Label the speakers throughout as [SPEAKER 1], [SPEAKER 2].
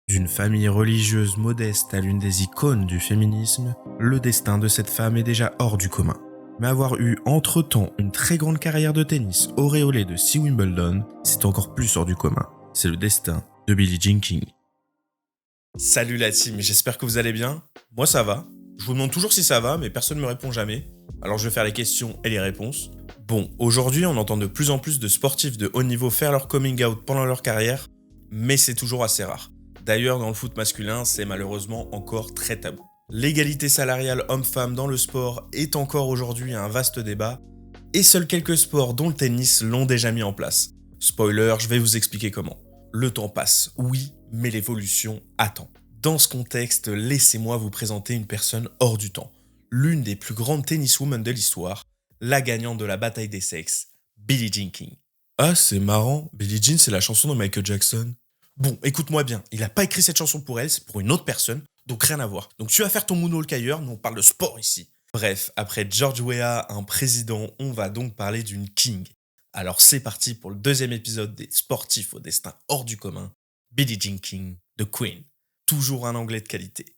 [SPEAKER 1] D'une famille religieuse modeste à l'une des icônes du féminisme, le destin de cette femme est déjà hors du commun. Mais avoir eu entre-temps une très grande carrière de tennis auréolée de 6 Wimbledon, c'est encore plus hors du commun. C'est le destin de Billie Jean King. Salut la team, j'espère que vous allez bien. Moi ça va. Je vous demande toujours si ça va, mais personne ne me répond jamais. Alors je vais faire les questions et les réponses. Bon, aujourd'hui on entend de plus en plus de sportifs de haut niveau faire leur coming out pendant leur carrière, mais c'est toujours assez rare. D'ailleurs, dans le foot masculin, c'est malheureusement encore très tabou. L'égalité salariale homme-femme dans le sport est encore aujourd'hui un vaste débat, et seuls quelques sports dont le tennis l'ont déjà mis en place. Spoiler, je vais vous expliquer comment. Le temps passe, oui, mais l'évolution attend. Dans ce contexte, laissez-moi vous présenter une personne hors du temps, l'une des plus grandes tenniswomen de l'histoire, la gagnante de la bataille des sexes, Billie Jean King. Ah, c'est marrant, Billie Jean c'est la chanson de Michael Jackson. Bon, écoute-moi bien, il a pas écrit cette chanson pour elle, c'est pour une autre personne, donc rien à voir. Donc tu vas faire ton moonwalk ailleurs, nous on parle de sport ici. Bref, après George Weah, un président, on va donc parler d'une king. Alors c'est parti pour le deuxième épisode des sportifs au destin hors du commun, Billie Jean King, The Queen. Toujours un anglais de qualité.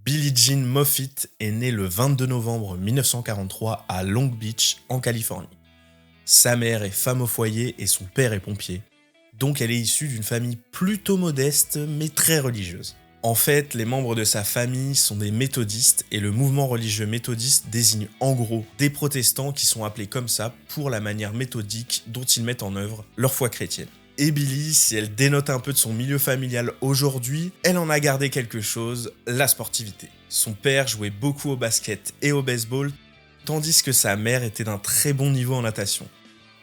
[SPEAKER 1] Billie Jean Moffitt est née le 22 novembre 1943 à Long Beach, en Californie. Sa mère est femme au foyer et son père est pompier, donc elle est issue d'une famille plutôt modeste mais très religieuse. En fait, les membres de sa famille sont des méthodistes et le mouvement religieux méthodiste désigne en gros des protestants qui sont appelés comme ça pour la manière méthodique dont ils mettent en œuvre leur foi chrétienne. Et Billie, si elle dénote un peu de son milieu familial aujourd'hui, elle en a gardé quelque chose, la sportivité. Son père jouait beaucoup au basket et au baseball, tandis que sa mère était d'un très bon niveau en natation.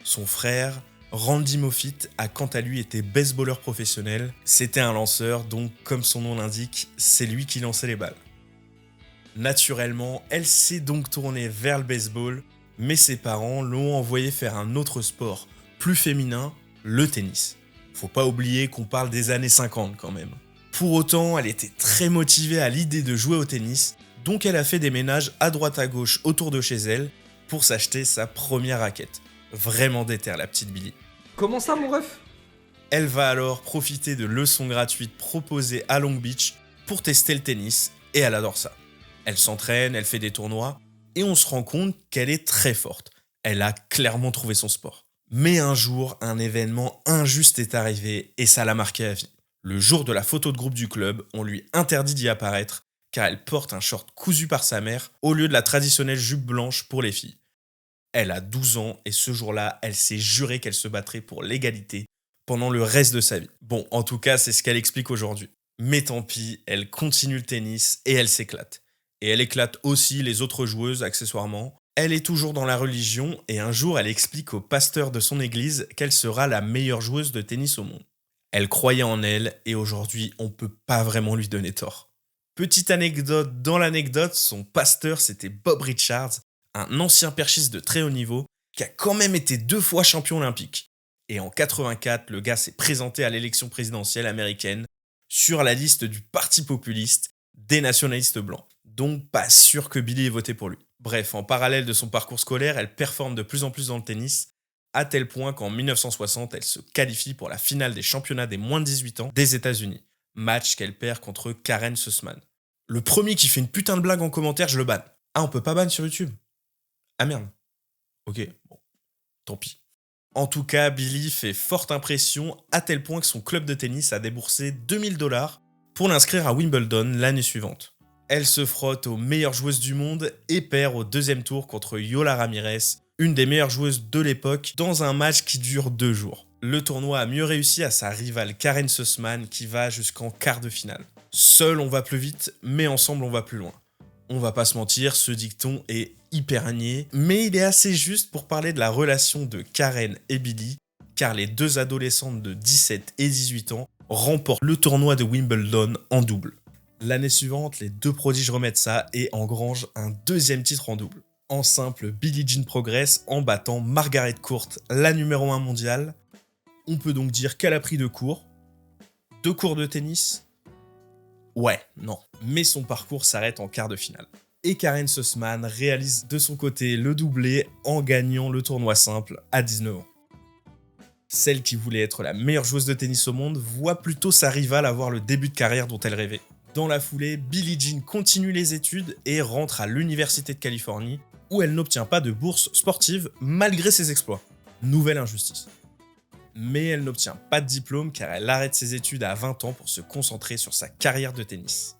[SPEAKER 1] Son frère, Randy Moffitt, a quant à lui été baseballeur professionnel. C'était un lanceur, donc comme son nom l'indique, c'est lui qui lançait les balles. Naturellement, elle s'est donc tournée vers le baseball, mais ses parents l'ont envoyée faire un autre sport, plus féminin, le tennis. Faut pas oublier qu'on parle des années 50 quand même. Pour autant, elle était très motivée à l'idée de jouer au tennis, donc elle a fait des ménages à droite à gauche autour de chez elle pour s'acheter sa première raquette. Vraiment déterre la petite Billie.
[SPEAKER 2] Comment ça, mon ref?
[SPEAKER 1] Elle va alors profiter de leçons gratuites proposées à Long Beach pour tester le tennis, et elle adore ça. Elle s'entraîne, elle fait des tournois, et on se rend compte qu'elle est très forte. Elle a clairement trouvé son sport. Mais un jour, un événement injuste est arrivé, et ça l'a marqué à vie. Le jour de la photo de groupe du club, on lui interdit d'y apparaître, car elle porte un short cousu par sa mère, au lieu de la traditionnelle jupe blanche pour les filles. Elle a 12 ans et ce jour-là, elle s'est juré qu'elle se battrait pour l'égalité pendant le reste de sa vie. Bon, en tout cas, c'est ce qu'elle explique aujourd'hui. Mais tant pis, elle continue le tennis et elle s'éclate. Et elle éclate aussi les autres joueuses, accessoirement. Elle est toujours dans la religion et un jour, elle explique au pasteur de son église qu'elle sera la meilleure joueuse de tennis au monde. Elle croyait en elle et aujourd'hui, on peut pas vraiment lui donner tort. Petite anecdote dans l'anecdote, son pasteur, c'était Bob Richards, un ancien perchiste de très haut niveau qui a quand même été 2 fois champion olympique. Et en 84, le gars s'est présenté à l'élection présidentielle américaine sur la liste du parti populiste des nationalistes blancs. Donc pas sûr que Billie ait voté pour lui. Bref, en parallèle de son parcours scolaire, elle performe de plus en plus dans le tennis, à tel point qu'en 1960, elle se qualifie pour la finale des championnats des moins de 18 ans des États-Unis. Match qu'elle perd contre Karen Sussman. Le premier qui fait une putain de blague en commentaire, je le banne. Ah, on peut pas ban sur YouTube? Ah merde. Ok, bon, tant pis. En tout cas, Billie fait forte impression à tel point que son club de tennis a déboursé 2000$ pour l'inscrire à Wimbledon l'année suivante. Elle se frotte aux meilleures joueuses du monde et perd au deuxième tour contre Yola Ramirez, une des meilleures joueuses de l'époque, dans un match qui dure 2 jours. Le tournoi a mieux réussi à sa rivale Karen Sussman qui va jusqu'en quart de finale. Seul on va plus vite, mais ensemble on va plus loin. On va pas se mentir, ce dicton est hyper niais, mais il est assez juste pour parler de la relation de Karen et Billie, car les deux adolescentes de 17 et 18 ans remportent le tournoi de Wimbledon en double. L'année suivante, les deux prodiges remettent ça et engrangent un deuxième titre en double. En simple, Billie Jean progresse en battant Margaret Court, la numéro 1 mondiale. On peut donc dire qu'elle a pris 2 cours. 2 cours de tennis? Ouais, non. Mais son parcours s'arrête en quart de finale. Et Karen Sussman réalise de son côté le doublé en gagnant le tournoi simple à 19 ans. Celle qui voulait être la meilleure joueuse de tennis au monde voit plutôt sa rivale avoir le début de carrière dont elle rêvait. Dans la foulée, Billie Jean continue les études et rentre à l'Université de Californie, où elle n'obtient pas de bourse sportive malgré ses exploits. Nouvelle injustice. Mais elle n'obtient pas de diplôme car elle arrête ses études à 20 ans pour se concentrer sur sa carrière de tennis.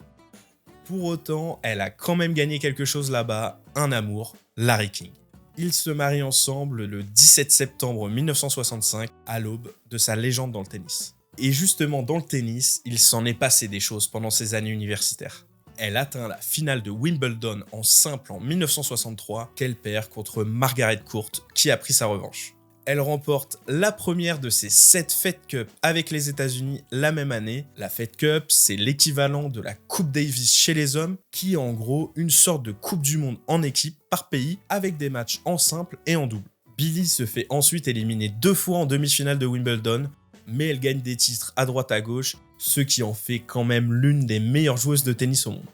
[SPEAKER 1] Pour autant, elle a quand même gagné quelque chose là-bas, un amour, Larry King. Ils se marient ensemble le 17 septembre 1965 à l'aube de sa légende dans le tennis. Et justement dans le tennis, il s'en est passé des choses pendant ses années universitaires. Elle atteint la finale de Wimbledon en simple en 1963 qu'elle perd contre Margaret Court qui a pris sa revanche. Elle remporte la première de ses 7 Fed Cup avec les États-Unis la même année. La Fed Cup, c'est l'équivalent de la Coupe Davis chez les hommes, qui est en gros une sorte de Coupe du Monde en équipe par pays avec des matchs en simple et en double. Billie se fait ensuite éliminer 2 fois en demi-finale de Wimbledon, mais elle gagne des titres à droite à gauche, ce qui en fait quand même l'une des meilleures joueuses de tennis au monde.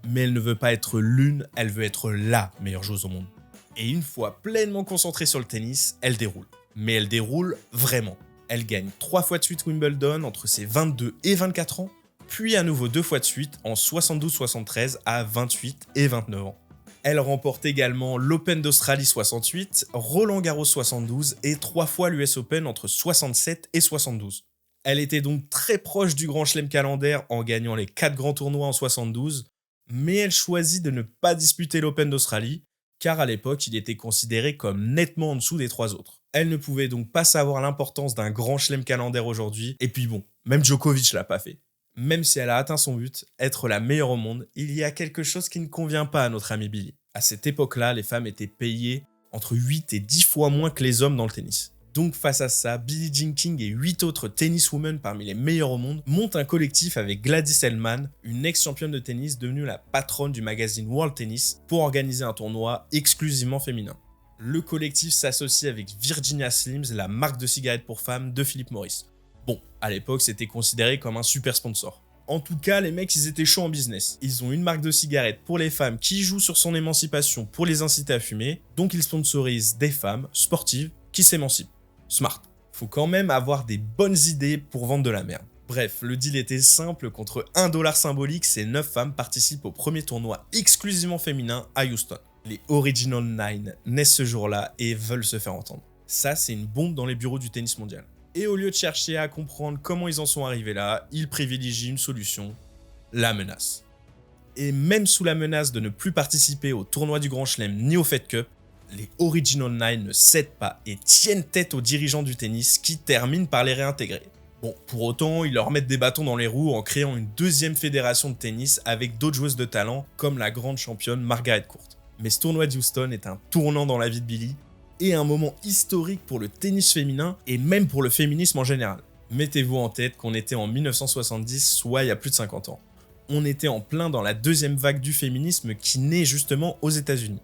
[SPEAKER 1] Mais elle ne veut pas être l'une, elle veut être la meilleure joueuse au monde. Et une fois pleinement concentrée sur le tennis, elle déroule. Mais elle déroule vraiment. Elle gagne 3 fois de suite Wimbledon entre ses 22 et 24 ans, puis à nouveau 2 fois de suite en 72-73 à 28 et 29 ans. Elle remporte également l'Open d'Australie 68, Roland Garros 72 et 3 fois l'US Open entre 67 et 72. Elle était donc très proche du Grand Chelem calendaire en gagnant les 4 grands tournois en 72, mais elle choisit de ne pas disputer l'Open d'Australie, car à l'époque il était considéré comme nettement en dessous des 3 autres. Elle ne pouvait donc pas savoir l'importance d'un Grand Chelem calendaire aujourd'hui, et puis bon, même Djokovic l'a pas fait. Même si elle a atteint son but, être la meilleure au monde, il y a quelque chose qui ne convient pas à notre amie Billie. À cette époque-là, les femmes étaient payées entre 8 et 10 fois moins que les hommes dans le tennis. Donc face à ça, Billie Jean King et 8 autres tenniswomen parmi les meilleures au monde montent un collectif avec Gladys Hellman, une ex-championne de tennis devenue la patronne du magazine World Tennis, pour organiser un tournoi exclusivement féminin. Le collectif s'associe avec Virginia Slims, la marque de cigarettes pour femmes de Philip Morris. Bon, à l'époque, c'était considéré comme un super sponsor. En tout cas, les mecs, ils étaient chauds en business. Ils ont une marque de cigarettes pour les femmes qui joue sur son émancipation pour les inciter à fumer, donc ils sponsorisent des femmes sportives qui s'émancipent. Smart. Faut quand même avoir des bonnes idées pour vendre de la merde. Bref, le deal était simple, contre $1 symbolique, ces 9 femmes participent au premier tournoi exclusivement féminin à Houston. Les Original 9 naissent ce jour-là et veulent se faire entendre. Ça, c'est une bombe dans les bureaux du tennis mondial. Et au lieu de chercher à comprendre comment ils en sont arrivés là, ils privilégient une solution, la menace. Et même sous la menace de ne plus participer au tournoi du Grand Chelem ni au Fed Cup, les Original 9 ne cèdent pas et tiennent tête aux dirigeants du tennis qui terminent par les réintégrer. Bon, pour autant, ils leur mettent des bâtons dans les roues en créant une deuxième fédération de tennis avec d'autres joueuses de talent comme la grande championne Margaret Court. Mais ce tournoi de Houston est un tournant dans la vie de Billie et un moment historique pour le tennis féminin et même pour le féminisme en général. Mettez-vous en tête qu'on était en 1970, soit il y a plus de 50 ans. On était en plein dans la deuxième vague du féminisme qui naît justement aux États-Unis.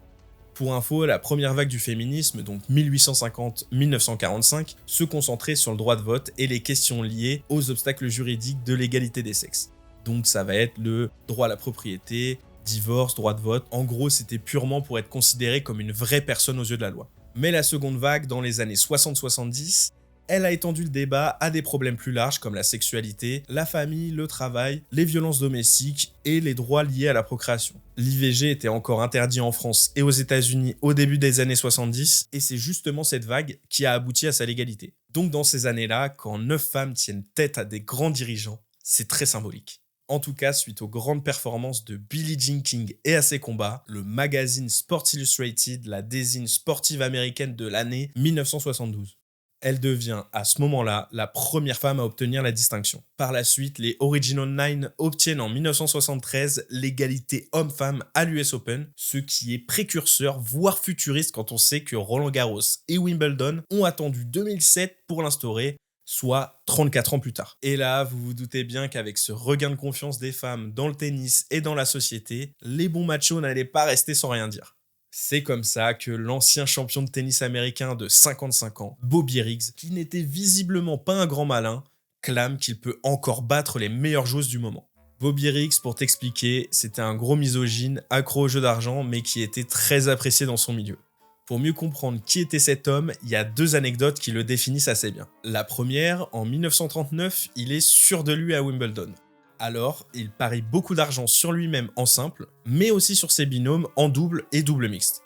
[SPEAKER 1] Pour info, la première vague du féminisme, donc 1850-1945, se concentrait sur le droit de vote et les questions liées aux obstacles juridiques de l'égalité des sexes. Donc ça va être le droit à la propriété, divorce, droit de vote. En gros, c'était purement pour être considéré comme une vraie personne aux yeux de la loi. Mais la seconde vague, dans les années 60-70, elle a étendu le débat à des problèmes plus larges comme la sexualité, la famille, le travail, les violences domestiques et les droits liés à la procréation. L'IVG était encore interdit en France et aux États-Unis au début des années 70, et c'est justement cette vague qui a abouti à sa légalité. Donc dans ces années-là, quand 9 femmes tiennent tête à des grands dirigeants, c'est très symbolique. En tout cas, suite aux grandes performances de Billie Jean King et à ses combats, le magazine Sports Illustrated la désigne sportive américaine de l'année 1972. Elle devient à ce moment-là la première femme à obtenir la distinction. Par la suite, les Original 9 obtiennent en 1973 l'égalité homme-femme à l'US Open, ce qui est précurseur, voire futuriste quand on sait que Roland Garros et Wimbledon ont attendu 2007 pour l'instaurer, soit 34 ans plus tard. Et là, vous vous doutez bien qu'avec ce regain de confiance des femmes dans le tennis et dans la société, les bons machos n'allaient pas rester sans rien dire. C'est comme ça que l'ancien champion de tennis américain de 55 ans, Bobby Riggs, qui n'était visiblement pas un grand malin, clame qu'il peut encore battre les meilleures joueuses du moment. Bobby Riggs, pour t'expliquer, c'était un gros misogyne, accro au jeu d'argent, mais qui était très apprécié dans son milieu. Pour mieux comprendre qui était cet homme, il y a 2 anecdotes qui le définissent assez bien. La première, en 1939, il est sûr de lui à Wimbledon. Alors, il parie beaucoup d'argent sur lui-même en simple, mais aussi sur ses binômes en double et double mixte.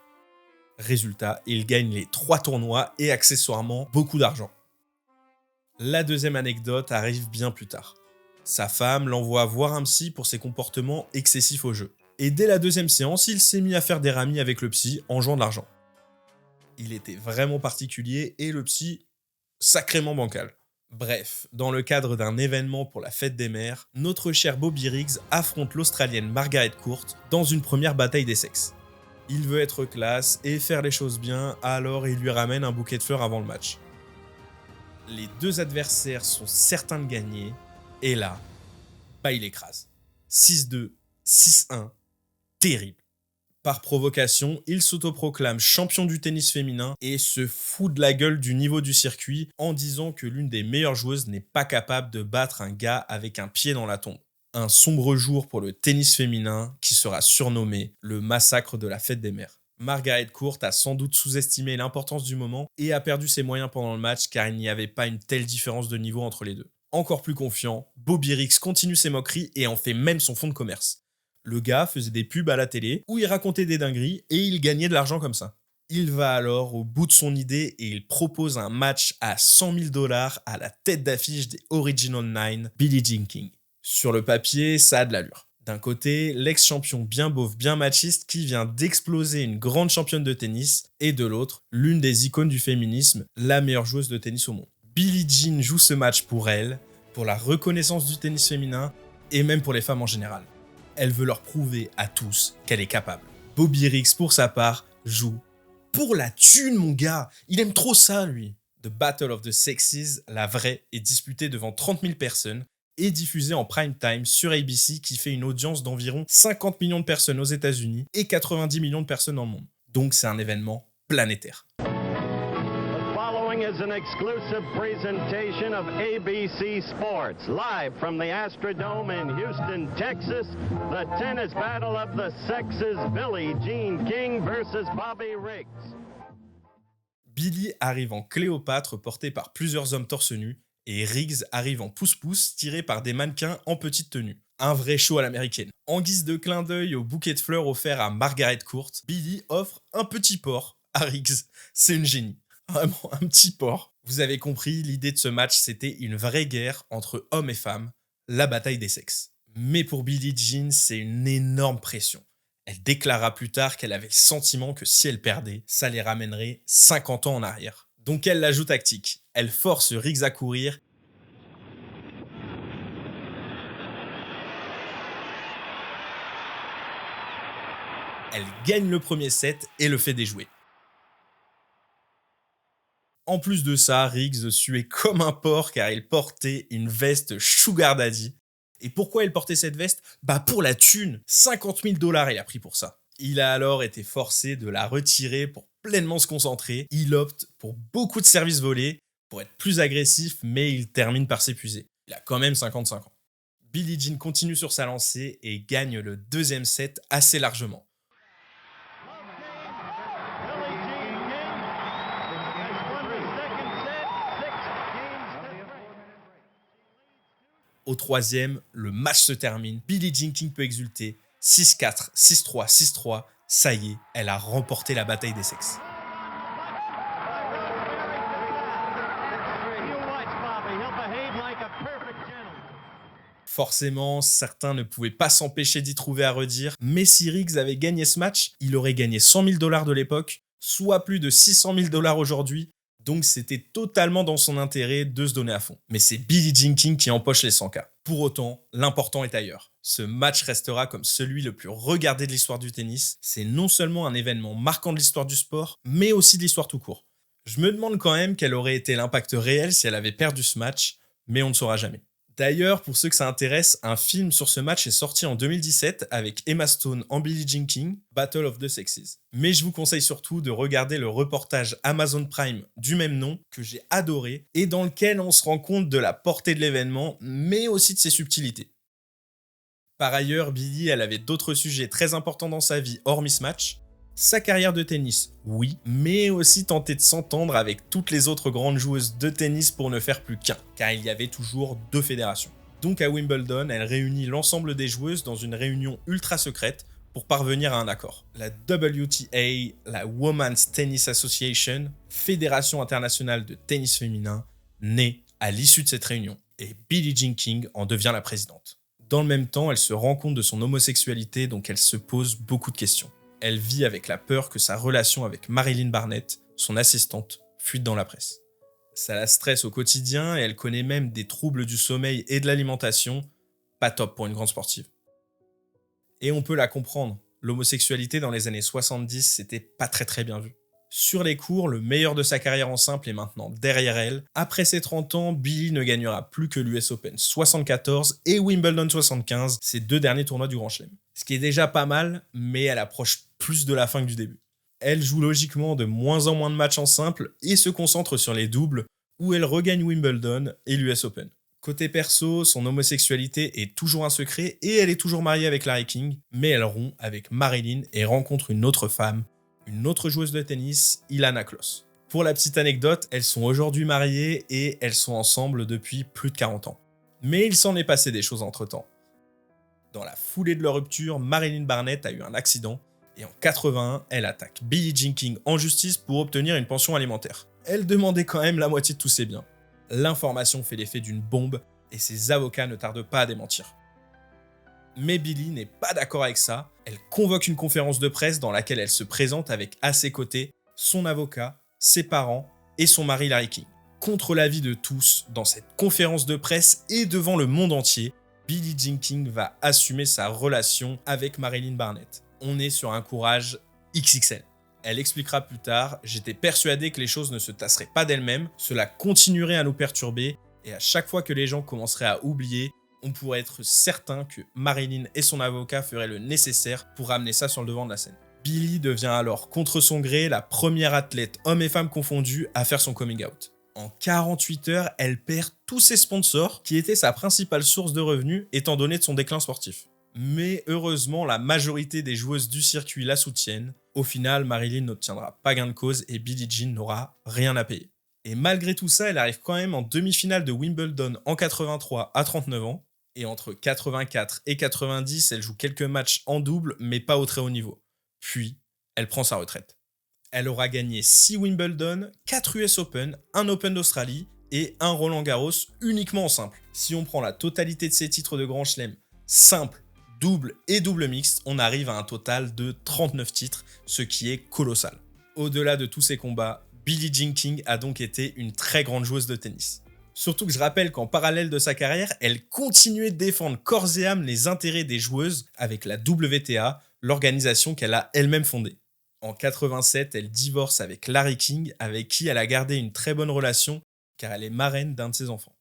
[SPEAKER 1] Résultat, il gagne les 3 tournois et accessoirement beaucoup d'argent. La deuxième anecdote arrive bien plus tard. Sa femme l'envoie voir un psy pour ses comportements excessifs au jeu. Et dès la deuxième séance, il s'est mis à faire des ramis avec le psy en jouant de l'argent. Il était vraiment particulier et le psy, sacrément bancal. Bref, dans le cadre d'un événement pour la fête des mères, notre cher Bobby Riggs affronte l'Australienne Margaret Court dans une première bataille des sexes. Il veut être classe et faire les choses bien, alors il lui ramène un bouquet de fleurs avant le match. Les 2 adversaires sont certains de gagner, et là, il l'écrase. 6-2, 6-1, terrible. Par provocation, il s'autoproclame champion du tennis féminin et se fout de la gueule du niveau du circuit en disant que l'une des meilleures joueuses n'est pas capable de battre un gars avec un pied dans la tombe. Un sombre jour pour le tennis féminin qui sera surnommé le massacre de la fête des mères. Margaret Court a sans doute sous-estimé l'importance du moment et a perdu ses moyens pendant le match car il n'y avait pas une telle différence de niveau entre les deux. Encore plus confiant, Bobby Riggs continue ses moqueries et en fait même son fonds de commerce. Le gars faisait des pubs à la télé où il racontait des dingueries et il gagnait de l'argent comme ça. Il va alors au bout de son idée et il propose un match à 100 000 $ à la tête d'affiche des Original 9, Billie Jean King. Sur le papier, ça a de l'allure. D'un côté, l'ex-champion bien beauf, bien machiste qui vient d'exploser une grande championne de tennis, et de l'autre, l'une des icônes du féminisme, la meilleure joueuse de tennis au monde. Billie Jean joue ce match pour elle, pour la reconnaissance du tennis féminin, et même pour les femmes en général. Elle veut leur prouver à tous qu'elle est capable. Bobby Riggs, pour sa part, joue pour la thune, mon gars. Il aime trop ça, lui. The Battle of the Sexes, la vraie, est disputée devant 30 000 personnes et diffusée en prime time sur ABC qui fait une audience d'environ 50 millions de personnes aux États-Unis et 90 millions de personnes dans le monde. Donc c'est un événement planétaire.
[SPEAKER 2] Is an exclusive presentation of ABC Sports, live from the Astrodome in Houston, Texas, the tennis battle of the sexes, Billie Jean King versus Bobby Riggs.
[SPEAKER 1] Billie arrive en Cléopâtre portée par plusieurs hommes torse nu et Riggs arrive en pouce-pouce tiré par des mannequins en petite tenue. Un vrai show à l'américaine. En guise de clin d'œil au bouquet de fleurs offert à Margaret Court, Billie offre un petit porc à Riggs. C'est une génie. Vraiment un petit porc. Vous avez compris, l'idée de ce match, c'était une vraie guerre entre hommes et femmes, la bataille des sexes. Mais pour Billie Jean, c'est une énorme pression. Elle déclara plus tard qu'elle avait le sentiment que si elle perdait, ça les ramènerait 50 ans en arrière. Donc elle la joue tactique. Elle force Riggs à courir. Elle gagne le premier set et le fait déjouer. En plus de ça, Riggs suait comme un porc car il portait une veste Sugar Daddy. Et pourquoi il portait cette veste ? Pour la thune. 50 000 $ il a pris pour ça. Il a alors été forcé de la retirer pour pleinement se concentrer. Il opte pour beaucoup de services volés, pour être plus agressif, mais il termine par s'épuiser. Il a quand même 55 ans. Billie Jean continue sur sa lancée et gagne le deuxième set assez largement. Au troisième, le match se termine. Billie Jean King peut exulter. 6-4, 6-3, 6-3. Ça y est, elle a remporté la bataille des sexes. Forcément, certains ne pouvaient pas s'empêcher d'y trouver à redire, mais si Riggs avait gagné ce match, il aurait gagné 100 000 $ de l'époque, soit plus de 600 000 $ aujourd'hui, donc c'était totalement dans son intérêt de se donner à fond. Mais c'est Billie Jean King qui empoche les 100K. Pour autant, l'important est ailleurs. Ce match restera comme celui le plus regardé de l'histoire du tennis. C'est non seulement un événement marquant de l'histoire du sport, mais aussi de l'histoire tout court. Je me demande quand même quel aurait été l'impact réel si elle avait perdu ce match, mais on ne saura jamais. D'ailleurs, pour ceux que ça intéresse, un film sur ce match est sorti en 2017 avec Emma Stone en Billie Jean King, Battle of the Sexes. Mais je vous conseille surtout de regarder le reportage Amazon Prime du même nom, que j'ai adoré, et dans lequel on se rend compte de la portée de l'événement, mais aussi de ses subtilités. Par ailleurs, Billie, elle avait d'autres sujets très importants dans sa vie hors Mismatch. Sa carrière de tennis, oui, mais aussi tenter de s'entendre avec toutes les autres grandes joueuses de tennis pour ne faire plus qu'un, car il y avait toujours 2 fédérations. Donc à Wimbledon, elle réunit l'ensemble des joueuses dans une réunion ultra secrète pour parvenir à un accord. La WTA, la Women's Tennis Association, Fédération internationale de tennis féminin, naît à l'issue de cette réunion, et Billie Jean King en devient la présidente. Dans le même temps, elle se rend compte de son homosexualité, donc elle se pose beaucoup de questions. Elle vit avec la peur que sa relation avec Marilyn Barnett, son assistante, fuite dans la presse. Ça la stresse au quotidien et elle connaît même des troubles du sommeil et de l'alimentation, pas top pour une grande sportive. Et on peut la comprendre, l'homosexualité dans les années 70, c'était pas très bien vu. Sur les cours, le meilleur de sa carrière en simple est maintenant derrière elle. Après ses 30 ans, Billie ne gagnera plus que l'US Open 74 et Wimbledon 75, ces 2 derniers tournois du Grand Chelem. Ce qui est déjà pas mal, mais elle approche plus de la fin que du début. Elle joue logiquement de moins en moins de matchs en simple et se concentre sur les doubles, où elle regagne Wimbledon et l'US Open. Côté perso, son homosexualité est toujours un secret et elle est toujours mariée avec Larry King, mais elle rompt avec Marilyn et rencontre une autre femme, une autre joueuse de tennis, Ilana Kloss. Pour la petite anecdote, elles sont aujourd'hui mariées et elles sont ensemble depuis plus de 40 ans. Mais il s'en est passé des choses entre-temps. Dans la foulée de leur rupture, Marilyn Barnett a eu un accident et en 81, elle attaque Billie Jean King en justice pour obtenir une pension alimentaire. Elle demandait quand même la moitié de tous ses biens. L'information fait l'effet d'une bombe et ses avocats ne tardent pas à démentir. Mais Billie n'est pas d'accord avec ça, elle convoque une conférence de presse dans laquelle elle se présente avec à ses côtés son avocat, ses parents et son mari Larry King. Contre l'avis de tous, dans cette conférence de presse et devant le monde entier, Billie Jean King va assumer sa relation avec Marilyn Barnett. On est sur un courage XXL. Elle expliquera plus tard, j'étais persuadée que les choses ne se tasseraient pas d'elles-mêmes, cela continuerait à nous perturber, et à chaque fois que les gens commenceraient à oublier, on pourrait être certain que Marilyn et son avocat feraient le nécessaire pour ramener ça sur le devant de la scène. Billie devient alors, contre son gré, la première athlète, hommes et femmes confondus, à faire son coming out. En 48 heures, elle perd tous ses sponsors, qui étaient sa principale source de revenus, étant donné de son déclin sportif. Mais heureusement, la majorité des joueuses du circuit la soutiennent. Au final, Marilyn n'obtiendra pas gain de cause et Billie Jean n'aura rien à payer. Et malgré tout ça, elle arrive quand même en demi-finale de Wimbledon en 83 à 39 ans. Et entre 84 et 90, elle joue quelques matchs en double, mais pas au très haut niveau. Puis, elle prend sa retraite. Elle aura gagné 6 Wimbledon, 4 US Open, un Open d'Australie et un Roland Garros uniquement en simple. Si on prend la totalité de ses titres de Grand Chelem, simple, double et double mixte, on arrive à un total de 39 titres, ce qui est colossal. Au-delà de tous ces combats, Billie Jean King a donc été une très grande joueuse de tennis. Surtout que je rappelle qu'en parallèle de sa carrière, elle continuait de défendre corps et âme les intérêts des joueuses avec la WTA, l'organisation qu'elle a elle-même fondée. En 87, elle divorce avec Larry King, avec qui elle a gardé une très bonne relation, car elle est marraine d'un de ses enfants.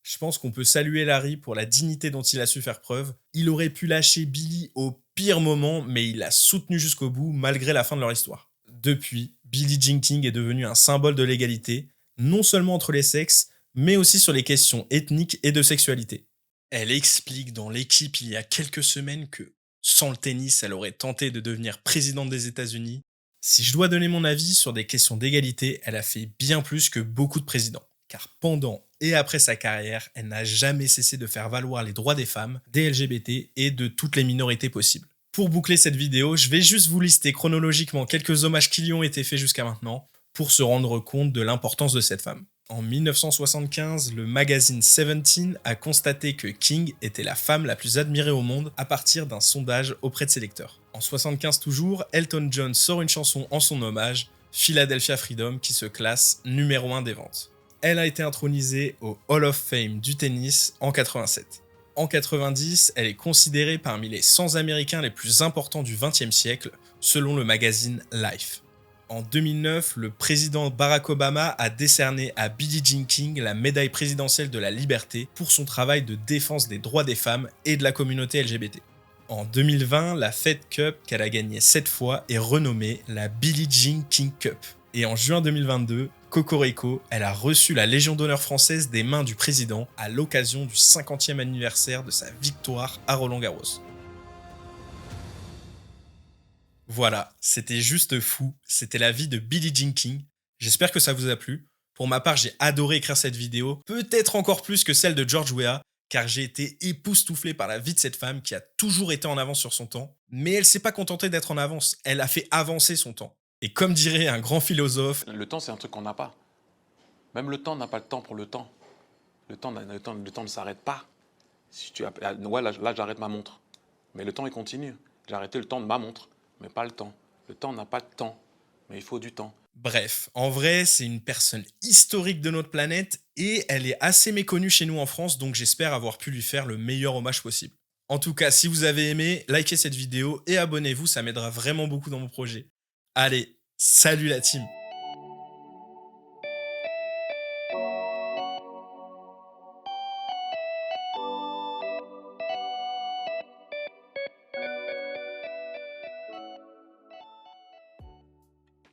[SPEAKER 1] Je pense qu'on peut saluer Larry pour la dignité dont il a su faire preuve. Il aurait pu lâcher Billie au pire moment, mais il l'a soutenu jusqu'au bout, malgré la fin de leur histoire. Depuis, Billie Jean King est devenue un symbole de l'égalité, non seulement entre les sexes, mais aussi sur les questions ethniques et de sexualité. Elle explique dans l'équipe il y a quelques semaines que, sans le tennis, elle aurait tenté de devenir présidente des États-Unis. Si je dois donner mon avis sur des questions d'égalité, elle a fait bien plus que beaucoup de présidents. Car pendant et après sa carrière, elle n'a jamais cessé de faire valoir les droits des femmes, des LGBT et de toutes les minorités possibles. Pour boucler cette vidéo, je vais juste vous lister chronologiquement quelques hommages qui lui ont été faits jusqu'à maintenant, pour se rendre compte de l'importance de cette femme. En 1975, le magazine Seventeen a constaté que King était la femme la plus admirée au monde à partir d'un sondage auprès de ses lecteurs. En 1975 toujours, Elton John sort une chanson en son hommage, Philadelphia Freedom, qui se classe numéro 1 des ventes. Elle a été intronisée au Hall of Fame du tennis en 87. En 90, elle est considérée parmi les 100 Américains les plus importants du XXe siècle, selon le magazine Life. En 2009, le président Barack Obama a décerné à Billie Jean King la médaille présidentielle de la liberté pour son travail de défense des droits des femmes et de la communauté LGBT. En 2020, la Fed Cup qu'elle a gagnée 7 fois est renommée la Billie Jean King Cup. Et en juin 2022, Cocorico, elle a reçu la Légion d'honneur française des mains du président à l'occasion du 50e anniversaire de sa victoire à Roland-Garros. Voilà, c'était juste fou, c'était la vie de Billie Jean King. J'espère que ça vous a plu. Pour ma part, j'ai adoré écrire cette vidéo, peut-être encore plus que celle de George Weah, car j'ai été époustouflé par la vie de cette femme qui a toujours été en avance sur son temps. Mais elle s'est pas contentée d'être en avance, elle a fait avancer son temps. Et comme dirait un grand philosophe,
[SPEAKER 3] le temps, c'est un truc qu'on n'a pas. Même le temps n'a pas le temps pour le temps. Le temps ne s'arrête pas. Si tu ouais, là j'arrête ma montre. Mais le temps, il continue. J'ai arrêté le temps de ma montre, mais pas le temps. Le temps n'a pas de temps, mais il faut du temps.
[SPEAKER 1] Bref, en vrai, c'est une personne historique de notre planète et elle est assez méconnue chez nous en France, donc j'espère avoir pu lui faire le meilleur hommage possible. En tout cas, si vous avez aimé, likez cette vidéo et abonnez-vous, ça m'aidera vraiment beaucoup dans mon projet. Allez, salut la team!